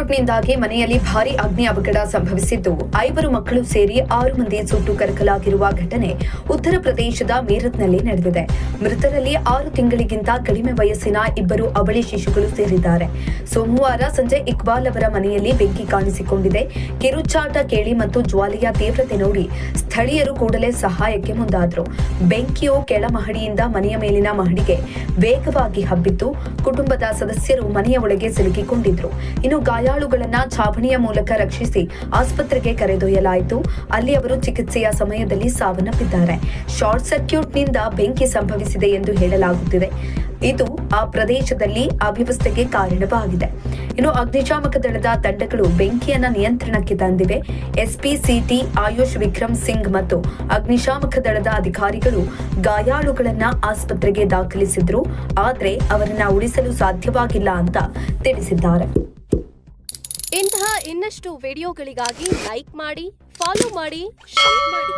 ಸರ್ಕ್ಯೂಟ್ನಿಂದಾಗಿ ಮನೆಯಲ್ಲಿ ಭಾರೀ ಅಗ್ನಿ ಅವಘಡ ಸಂಭವಿಸಿದ್ದು 5 ಮಕ್ಕಳು ಸೇರಿ 6 ಮಂದಿ ಸುಟ್ಟು ಕರಕಲಾಗಿರುವ ಘಟನೆ ಉತ್ತರ ಪ್ರದೇಶದ ಮೀರತ್ನಲ್ಲಿ ನಡೆದಿದೆ. ಮೃತರಲ್ಲಿ 6 ತಿಂಗಳಿಗಿಂತ ಕಡಿಮೆ ವಯಸ್ಸಿನ 2 ಅವಳಿ ಶಿಶುಗಳು ಸೇರಿದ್ದಾರೆ. ಸೋಮವಾರ ಸಂಜೆ ಇಕ್ಬಾಲ್ ಅವರ ಮನೆಯಲ್ಲಿ ಬೆಂಕಿ ಕಾಣಿಸಿಕೊಂಡಿದೆ. ಕಿರುಚಾಟ ಕೇಳಿ ಮತ್ತು ಜ್ವಾಲೆಯ ತೀವ್ರತೆ ನೋಡಿ ಸ್ಥಳೀಯರು ಕೂಡಲೇ ಸಹಾಯಕ್ಕೆ ಮುಂದಾದರು. ಬೆಂಕಿಯು ಕೆಳ ಮಹಡಿಯಿಂದ ಮನೆಯ ಮೇಲಿನ ಮಹಡಿಗೆ ವೇಗವಾಗಿ ಹಬ್ಬಿತ್ತು. ಕುಟುಂಬದ ಸದಸ್ಯರು ಮನೆಯ ಒಳಗೆ ಸಿಲುಕಿಕೊಂಡಿದ್ರು. ಇನ್ನು ಗಾಯಾಳುಗಳನ್ನ ಛಾವಣಿಯ ಮೂಲಕ ರಕ್ಷಿಸಿ ಆಸ್ಪತ್ರೆಗೆ ಕರೆದೊಯ್ಯಲಾಯಿತು. ಅಲ್ಲಿ ಅವರು ಚಿಕಿತ್ಸೆಯ ಸಮಯದಲ್ಲಿ ಸಾವನ್ನಪ್ಪಿದ್ದಾರೆ. ಶಾರ್ಟ್ ಸರ್ಕ್ಯೂಟ್ನಿಂದ ಬೆಂಕಿ ಸಂಭವಿಸಿದೆ ಎಂದು ಹೇಳಲಾಗುತ್ತಿದೆ. ಇದು ಆ ಪ್ರದೇಶದಲ್ಲಿ ಅವ್ಯವಸ್ಥೆಗೆ ಕಾರಣವಾಗಿದೆ. ಇನ್ನು ಅಗ್ನಿಶಾಮಕ ದಳದ ತಂಡಗಳು ಬೆಂಕಿಯನ್ನ ನಿಯಂತ್ರಣಕ್ಕೆ ತಂದಿವೆ. ಎಸ್ಪಿಸಿಟಿ ಆಯುಷ್ ವಿಕ್ರಮ್ ಸಿಂಗ್ ಮತ್ತು ಅಗ್ನಿಶಾಮಕ ದಳದ ಅಧಿಕಾರಿಗಳು ಗಾಯಾಳುಗಳನ್ನ ಆಸ್ಪತ್ರೆಗೆ ದಾಖಲಿಸಿದ್ರು. ಆದರೆ ಅವರನ್ನ ಉಳಿಸಲು ಸಾಧ್ಯವಾಗಿಲ್ಲ ಅಂತ ತಿಳಿಸಿದ್ದಾರೆ. ಇಂತಹ ಇನ್ನಷ್ಟು ವಿಡಿಯೋಗಳಿಗಾಗಿ ಲೈಕ್ ಮಾಡಿ, ಫಾಲೋ ಮಾಡಿ, ಶೇರ್ ಮಾಡಿ.